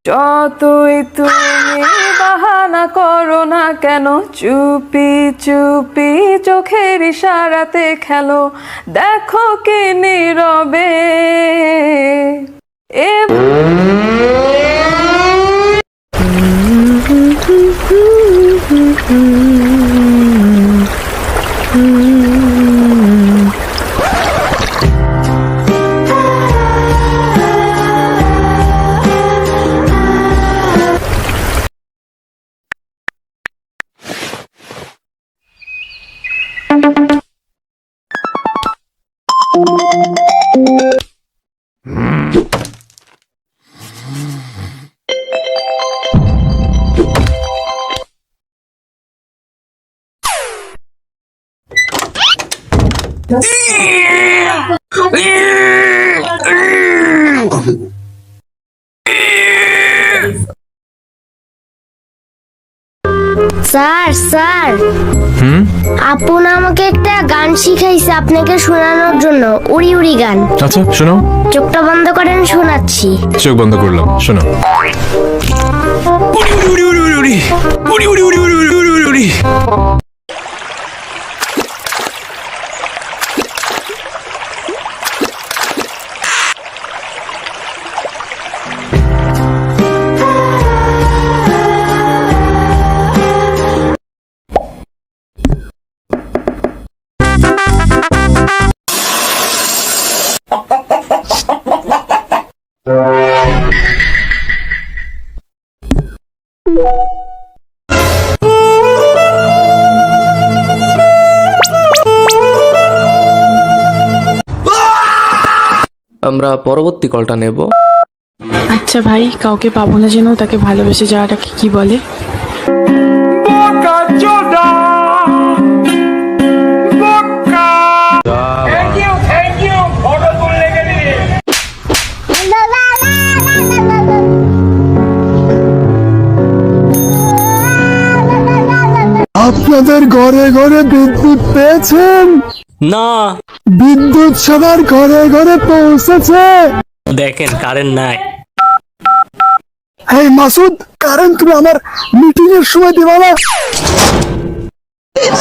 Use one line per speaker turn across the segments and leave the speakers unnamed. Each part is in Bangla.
যতই তুমি বাহানা করো না কেন, চুপি চুপি চোখের ইশারাতে খেলো, দেখো কি নীরবে
স্যার স্যার আপন আমাকে একটা গান শিখাইছে আপনাকে শোনানোর জন্য, উড়ি উড়ি গান।
আচ্ছা শোনো।
চোখটা বন্ধ করেন, শোনাচ্ছি।
চোখ বন্ধ করলাম, শোনো। উড়ি উড়ি উড়ি উড়ি উড়ি উড়ি উড়ি উড়ি উড়ি উড়ি উড়ি উড়ি।
আমরা পরবর্তী কলটা নেব।
আচ্ছা ভাই, কাউকে পাবো না যেন তাকে ভালোবেসে যাওয়াটাকে কি বলে?
আপনাদের ঘরে ঘরে বিদ্যুৎ পেয়েছেন?
না,
বিদ্যুৎ সবার ঘরে ঘরে পৌঁছেছে।
দেখেন কারেন্ট নাই।
এই মাসুদ, কারেন্ট তুমি আমার মিটিং এর সময় দিবা না?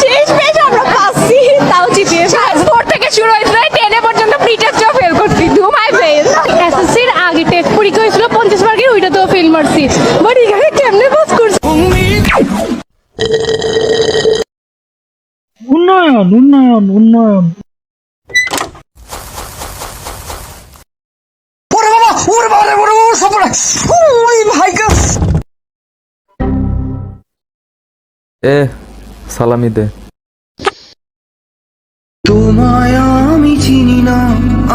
শেষ পেজ আমরা পাচ্ছি, তাও জিপিএ 4 থেকে শুরু হয়েছিল 10 পর্যন্ত প্রি টেস্টও ফেল করছি। ধুমাই ফেল। এসএসসির আগে টেস্ট পরীক্ষা হয়েছিল 50 মার্কের, ওইটাতেও ফেল মারছি। বাট এখানে কেমনে পাস করছি?
উন্নয়ন উন্নয়ন উন্নয়ন।
সালামি দে।
তোমায় আমি চিনি না,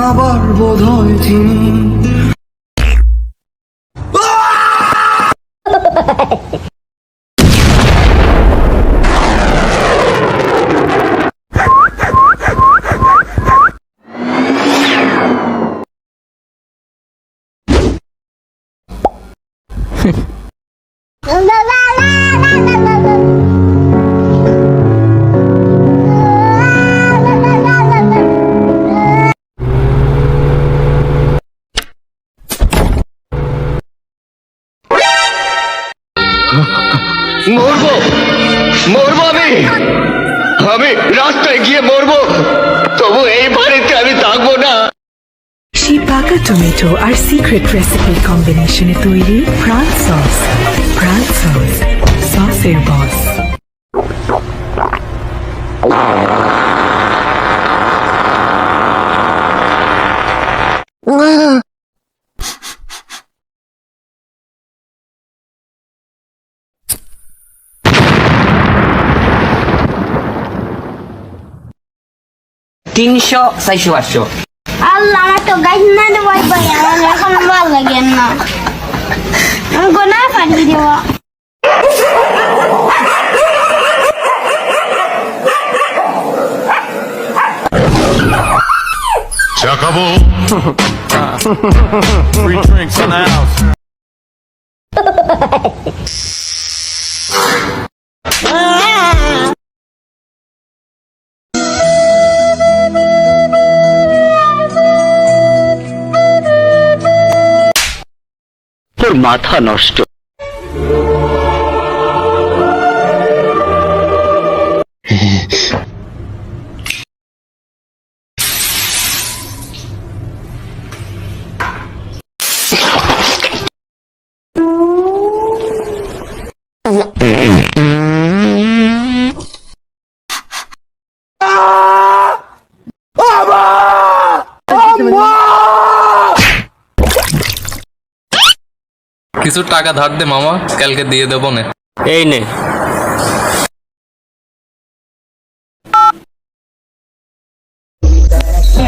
আবার বোধহয় চিনি।
মরবো মরবো আমি রাস্তায় গিয়ে মরবো, তবু এই বাড়িতে আমি থাকবো না।
সেই পাকা টমেটো আর সিক্রেট রেসিপির কম্বিনেশনে তৈরি প্রাণ সস। প্রাণ সস, সসের বস।
তিনশো, 400, 500।
আল্লাহ, আমার তো গাইড না দেওয়াই পাই, আমার এখন ভালো লাগে না। আমি গোনা পাঠিয়ে দেওয়া।
Chacabo. Free drinks in the house.
মাথা নষ্ট।
কিছু টাকা ধার দে মামা, কালকে দিয়ে দেবো না।
এই নে।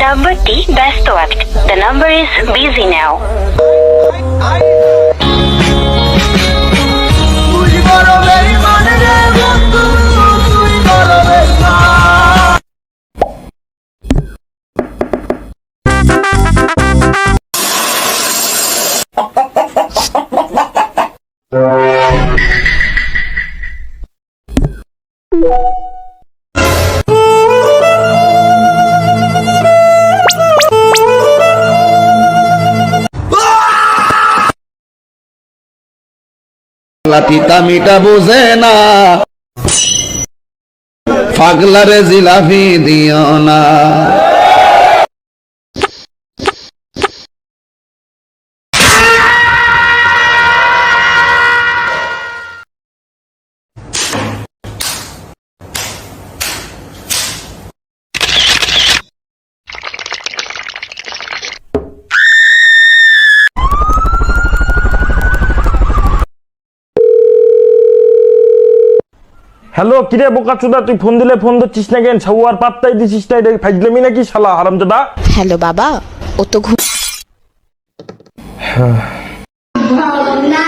নাম্বারটি ব্যস্ত আছে। The number is busy now.
তিতা মিটা বোঝে না, পাগলারে জিলাপি দিও না।
হ্যালো, কিরে বোকা চোদা, তুই ফোন দিলে ফোন ধরছিস না কেন? ছাউয়ার পাত্তাই দিছিস না, এটা ফাইজলামি নাকি শালা হারামজাদা?
হ্যালো বাবা, ও তো
না